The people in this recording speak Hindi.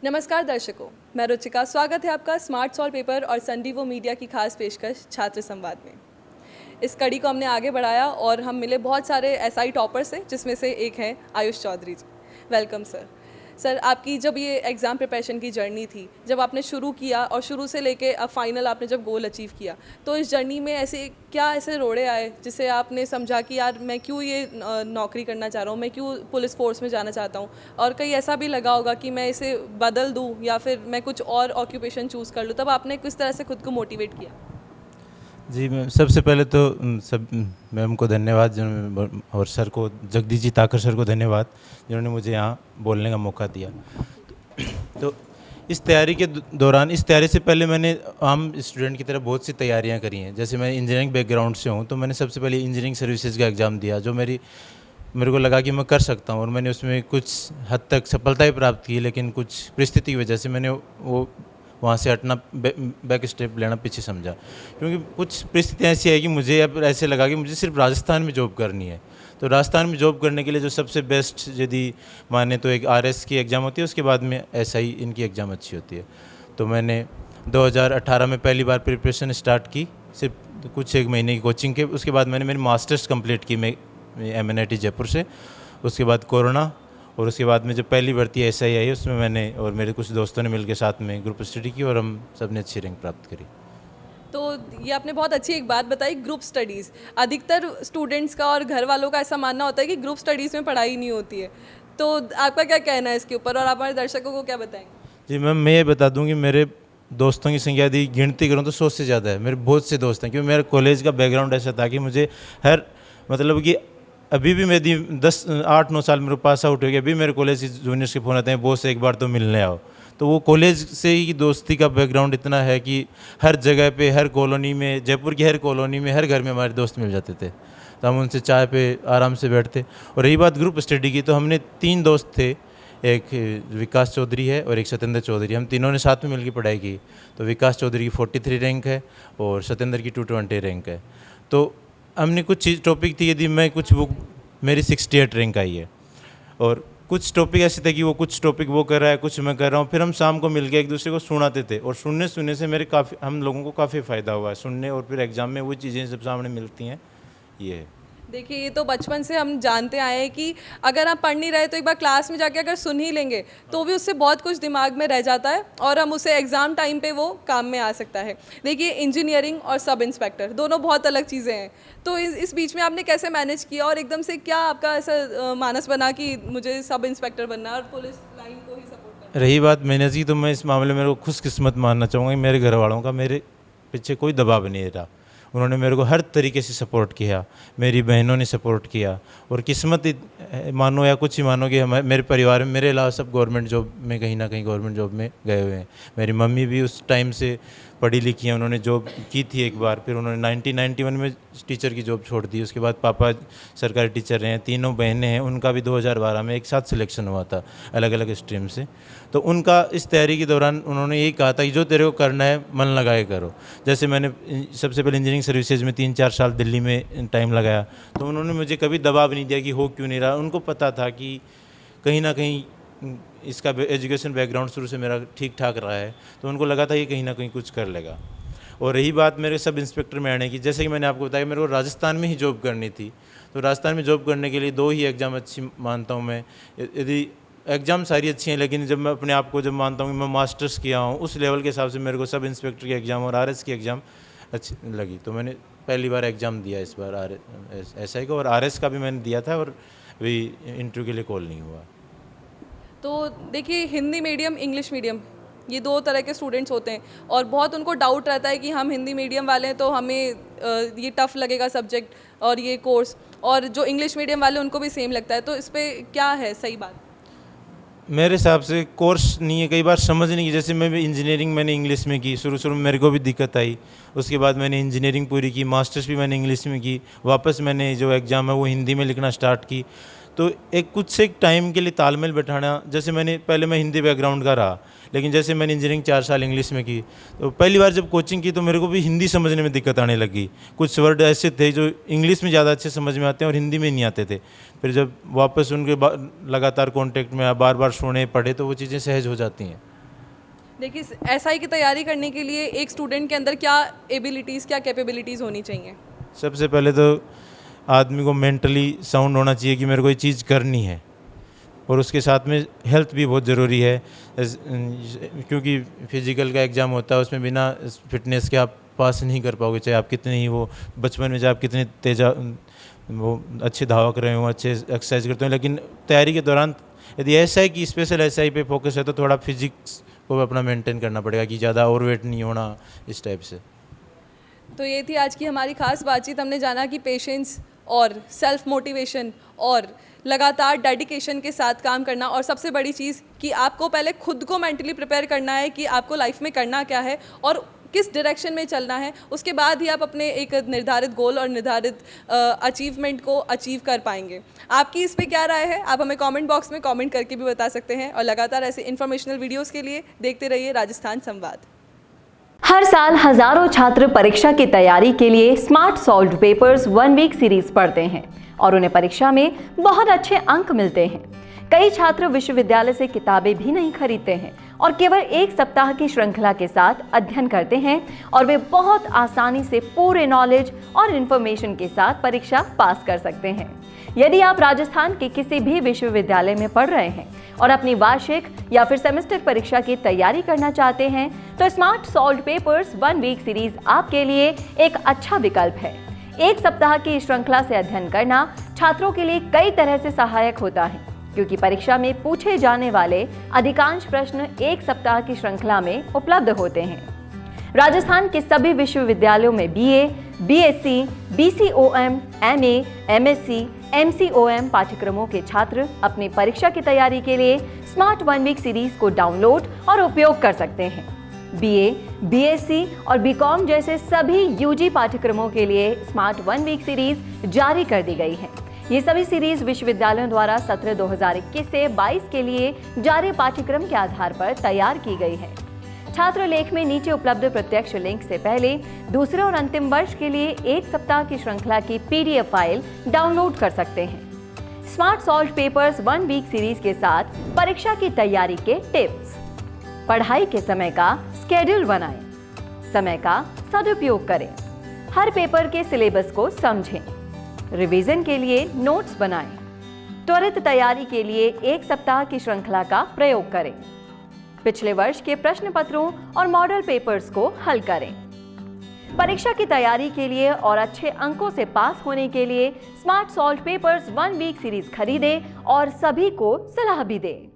नमस्कार दर्शकों, मैं रुचिका। स्वागत है आपका स्मार्ट सॉल्व पेपर और संडीवो मीडिया की खास पेशकश छात्र संवाद में। इस कड़ी को हमने आगे बढ़ाया और हम मिले बहुत सारे एसआई टॉपर्स से, जिसमें से एक हैं Ayush Chaudhary ji. Welcome sir. Sir, आपकी जब ये एग्ज़ाम प्रिपरेशन की जर्नी थी, जब आपने शुरू किया और शुरू से लेके अब फाइनल आपने जब गोल अचीव किया, तो इस जर्नी में ऐसे रोड़े आए जिससे आपने समझा कि यार मैं क्यों ये नौकरी करना चाह रहा हूँ, मैं क्यों पुलिस फोर्स में जाना चाहता हूँ, और कहीं ऐसा भी लगा होगा कि मैं इसे बदल दूँ या फिर मैं कुछ और ऑक्यूपेशन चूज़ कर लूँ, तब आपने किस तरह से खुद को मोटिवेट किया? जी मैम, सबसे पहले तो सब मैम को धन्यवाद जिन्होंने, और सर को, जगदीश जी ताकर सर को धन्यवाद जिन्होंने मुझे यहाँ बोलने का मौका दिया। तो इस तैयारी के दौरान, इस तैयारी से पहले मैंने आम स्टूडेंट की तरह बहुत सी तैयारियाँ करी हैं। जैसे मैं इंजीनियरिंग बैकग्राउंड से हूँ, तो मैंने सबसे पहले इंजीनियरिंग सर्विसेज का एग्ज़ाम दिया, जो मेरे को लगा कि मैं कर सकता हूँ, और मैंने उसमें कुछ हद तक सफलताएँ प्राप्त की। लेकिन कुछ परिस्थिति की वजह से मैंने वो वहाँ से हटना, बैक स्टेप लेना पीछे समझा, क्योंकि कुछ परिस्थितियाँ ऐसी आई कि मुझे अब ऐसे लगा कि मुझे सिर्फ राजस्थान में जॉब करनी है। तो राजस्थान में जॉब करने के लिए जो सबसे बेस्ट यदि माने तो एक आरएस की एग्ज़ाम होती है, उसके बाद में एसआई इनकी एग्ज़ाम अच्छी होती है। तो मैंने 2018 में पहली बार प्रिपरेशन स्टार्ट की, सिर्फ कुछ एक महीने की कोचिंग के। उसके बाद मैंने मेरी मास्टर्स कंप्लीट की मैं MNIT जयपुर से। उसके बाद कोरोना, और उसके बाद में जो पहली भर्ती एसआई आई, उसमें मैंने और मेरे कुछ दोस्तों ने मिलकर साथ में ग्रुप स्टडी की, और हम सब ने अच्छी रैंक प्राप्त करी। तो ये आपने बहुत अच्छी एक बात बताई, ग्रुप स्टडीज़। अधिकतर स्टूडेंट्स का और घर वालों का ऐसा मानना होता है कि ग्रुप स्टडीज़ में पढ़ाई नहीं होती है। तो आपका क्या कहना है इसके ऊपर, और आप हमारे दर्शकों को क्या बताएंगे? जी मैम, मैं ये बता दूं कि मेरे दोस्तों की संख्या यदि गिनती करूं तो 100 से ज़्यादा है। मेरे बहुत से दोस्त हैं, क्योंकि मेरा कॉलेज का बैकग्राउंड ऐसा था कि मुझे हर, मतलब कि अभी भी मेरी 8-9 साल मेरे पास आउट हो गया, अभी मेरे कॉलेज के जूनियर्स के फ़ोन आते हैं, बॉस एक बार तो मिलने आओ। तो वो कॉलेज से ही दोस्ती का बैकग्राउंड इतना है कि हर जगह पे, हर कॉलोनी में, जयपुर की हर कॉलोनी में, हर घर में हमारे दोस्त मिल जाते थे। तो हम उनसे चाय पे आराम से बैठते। और रही बात ग्रुप स्टडी की, तो हमने 3 दोस्त थे, एक विकास चौधरी है और एक सत्येंद्र चौधरी। हम तीनों ने साथ में मिलकर पढ़ाई की। तो विकास चौधरी की 43 रैंक है और सत्येंद्र की 220 रैंक है। तो हमने कुछ चीज़ टॉपिक थी, यदि मैं कुछ बुक, मेरी 68 रैंक आई है। और कुछ टॉपिक ऐसे थे कि वो कुछ टॉपिक वो कर रहा है, कुछ मैं कर रहा हूँ। फिर हम शाम को मिलकर एक दूसरे को सुनाते थे, और सुनने से मेरे काफ़ी, हम लोगों को काफ़ी फ़ायदा हुआ है सुनने, और फिर एग्ज़ाम में वो चीज़ें जब सामने मिलती हैं, ये है। देखिए, ये तो बचपन से हम जानते आए हैं कि अगर आप पढ़ नहीं रहे तो एक बार क्लास में जाके अगर सुन ही लेंगे तो भी उससे बहुत कुछ दिमाग में रह जाता है, और हम उसे एग्ज़ाम टाइम पे वो काम में आ सकता है। देखिए, इंजीनियरिंग और सब इंस्पेक्टर दोनों बहुत अलग चीज़ें हैं। तो इस बीच में आपने कैसे मैनेज किया, और एकदम से क्या आपका ऐसा मानस बना कि मुझे सब इंस्पेक्टर बनना है और पुलिस लाइन को ही सपोर्ट करना रही बात मेहनत की, तो मैं इस मामले में मेरे को खुशकिस्मत मानना चाहूँगा कि मेरे घर वालों का मेरे पीछे कोई दबाव नहीं रहा। उन्होंने मेरे को हर तरीके से सपोर्ट किया, मेरी बहनों ने सपोर्ट किया। और किस्मत मानो या कुछ ही मानो कि मेरे परिवार में मेरे अलावा सब गवर्नमेंट जॉब में, कहीं ना कहीं गवर्नमेंट जॉब में गए हुए हैं। मेरी मम्मी भी उस टाइम से पढ़ी लिखी हैं, उन्होंने जॉब की थी एक बार, फिर उन्होंने 1991 में टीचर की जॉब छोड़ दी। उसके बाद पापा सरकारी टीचर रहे हैं। तीनों बहनें हैं, उनका भी 2012 में एक साथ सिलेक्शन हुआ था अलग अलग स्ट्रीम से। तो उनका इस तैयारी के दौरान उन्होंने यही कहा था कि जो तेरे को करना है मन लगाए करो। जैसे मैंने सबसे पहले इंजीनियरिंग सर्विसेज में 3-4 साल दिल्ली में टाइम लगाया, तो उन्होंने मुझे कभी दबाव नहीं दिया कि हो क्यों नहीं रहा। उनको पता था कि कहीं ना कहीं इसका एजुकेशन बैकग्राउंड शुरू से मेरा ठीक ठाक रहा है, तो उनको लगा था कि कहीं ना कहीं कुछ कर लेगा। और रही बात मेरे सब इंस्पेक्टर में आने की, जैसे कि मैंने आपको बताया, मेरे को राजस्थान में ही जॉब करनी थी। तो राजस्थान में जॉब करने के लिए 2 ही एग्ज़ाम अच्छी मानता हूँ मैं। यदि एग्ज़ाम सारी अच्छी हैं, लेकिन जब मैं अपने आप को जब मानता हूँ कि मैं मास्टर्स किया हूँ, उस लेवल के हिसाब से मेरे को सब इंस्पेक्टर की एग्ज़ाम और आरएस की एग्ज़ाम अच्छी लगी। तो मैंने पहली बार एग्ज़ाम दिया इस बार एसआई को, और आरएस का भी मैंने दिया था, और अभी इंटरव्यू के लिए कॉल नहीं हुआ। तो देखिए, हिंदी मीडियम, इंग्लिश मीडियम, ये 2 तरह के स्टूडेंट्स होते हैं, और बहुत उनको डाउट रहता है कि हम हिंदी मीडियम वाले हैं तो हमें ये टफ़ लगेगा सब्जेक्ट और ये कोर्स, और जो इंग्लिश मीडियम वाले उनको भी सेम लगता है। तो इस पे क्या है सही बात? मेरे हिसाब से कोर्स नहीं है, कई बार समझ नहीं की। जैसे मैं इंजीनियरिंग मैंने इंग्लिश में की, शुरू में मेरे को भी दिक्कत आई। उसके बाद मैंने इंजीनियरिंग पूरी की, मास्टर्स भी मैंने इंग्लिश में की, वापस मैंने जो एग्ज़ाम है वो हिंदी में लिखना स्टार्ट की। तो एक टाइम के लिए तालमेल बैठाना, जैसे मैं हिंदी बैकग्राउंड का रहा, लेकिन जैसे मैंने इंजीनियरिंग 4 साल इंग्लिश में की, तो पहली बार जब कोचिंग की तो मेरे को भी हिंदी समझने में दिक्कत आने लगी। कुछ वर्ड ऐसे थे जो इंग्लिश में ज़्यादा अच्छे समझ में आते हैं और हिंदी में नहीं आते थे। फिर जब वापस उनके लगातार कॉन्टेक्ट में बार बार सुने पढ़े, तो वो चीज़ें सहज हो जाती हैं। देखिए, एसआई की तैयारी करने के लिए एक स्टूडेंट के अंदर क्या एबिलिटीज़, क्या कैपेबिलिटीज़ होनी चाहिए? सबसे पहले तो आदमी को मेंटली साउंड होना चाहिए कि मेरे को ये चीज़ करनी है, और उसके साथ में हेल्थ भी बहुत ज़रूरी है, क्योंकि फिज़िकल का एग्ज़ाम होता है, उसमें बिना फिटनेस के आप पास नहीं कर पाओगे। चाहे आप कितने ही वो बचपन में, चाहे आप कितने तेज़ वो अच्छे धावक रहे हों, अच्छे एक्सरसाइज करते हो, लेकिन तैयारी के दौरान यदि एसआई की स्पेशल एसआई पे फोकस है तो थोड़ा फिजिक्स को अपना मेंटेन करना पड़ेगा कि ज़्यादा ओवरवेट नहीं होना, इस टाइप से। तो ये थी आज की हमारी खास बातचीत। हमने जाना कि पेशेंस और सेल्फ मोटिवेशन और लगातार डेडिकेशन के साथ काम करना, और सबसे बड़ी चीज़ कि आपको पहले खुद को मेंटली प्रिपेयर करना है कि आपको लाइफ में करना क्या है और किस डायरेक्शन में चलना है। उसके बाद ही आप अपने एक निर्धारित गोल और निर्धारित अचीवमेंट को अचीव कर पाएंगे। आपकी इस पे क्या राय है, आप हमें कमेंट बॉक्स में कमेंट करके भी बता सकते हैं। और लगातार ऐसे इन्फॉर्मेशनल वीडियोस के लिए देखते रहिए राजस्थान संवाद। हर साल हजारों छात्र परीक्षा की तैयारी के लिए smart solved papers 1 week series पढ़ते हैं और उन्हें परीक्षा में बहुत अच्छे अंक मिलते हैं। कई छात्र विश्वविद्यालय से किताबें भी नहीं खरीदते हैं और केवल एक सप्ताह की श्रृंखला के साथ अध्ययन करते हैं और वे बहुत आसानी से पूरे नॉलेज और इंफॉर्मेशन के साथ परीक्षा पास कर सकते हैं। यदि आप राजस्थान के किसी भी विश्वविद्यालय में पढ़ रहे हैं और अपनी वार्षिक या फिर सेमेस्टर परीक्षा की तैयारी करना चाहते हैं तो smart solved papers 1 week series आपके लिए एक अच्छा विकल्प है। एक सप्ताह की श्रृंखला से अध्ययन करना छात्रों के लिए कई तरह से सहायक होता है, क्योंकि परीक्षा में पूछे जाने वाले अधिकांश प्रश्न एक सप्ताह की श्रृंखला में उपलब्ध होते हैं। राजस्थान के सभी विश्वविद्यालयों में बीए, बीएससी, बीसीओएम, एमए, एमएससी, एमसीओएम पाठ्यक्रमों के छात्र अपनी परीक्षा की तैयारी के लिए स्मार्ट 1 वीक सीरीज को डाउनलोड और उपयोग कर सकते हैं। बीए, बीएससी और बीकॉम जैसे सभी यूजी पाठ्यक्रमों के लिए स्मार्ट 1 वीक सीरीज जारी कर दी गई है। ये सभी सीरीज विश्वविद्यालयों द्वारा सत्र 2021 से 22 के लिए जारी पाठ्यक्रम के आधार पर तैयार की गई है। छात्र लेख में नीचे उपलब्ध प्रत्यक्ष लिंक से पहले दूसरे और अंतिम वर्ष के लिए एक सप्ताह की श्रृंखला की पीडीएफ फाइल डाउनलोड कर सकते हैं। Smart solved papers 1 week series के साथ परीक्षा की तैयारी के टिप्स। पढ़ाई के समय का स्केड्यूल बनाएं, समय का सदुपयोग करें, हर पेपर के सिलेबस को समझें, रिवीजन के लिए नोट्स बनाएं, त्वरित तैयारी के लिए एक सप्ताह की श्रृंखला का प्रयोग करें, पिछले वर्ष के प्रश्न पत्रों और मॉडल पेपर्स को हल करें। परीक्षा की तैयारी के लिए और अच्छे अंकों से पास होने के लिए smart solved papers 1 week series खरीदें और सभी को सलाह भी दें।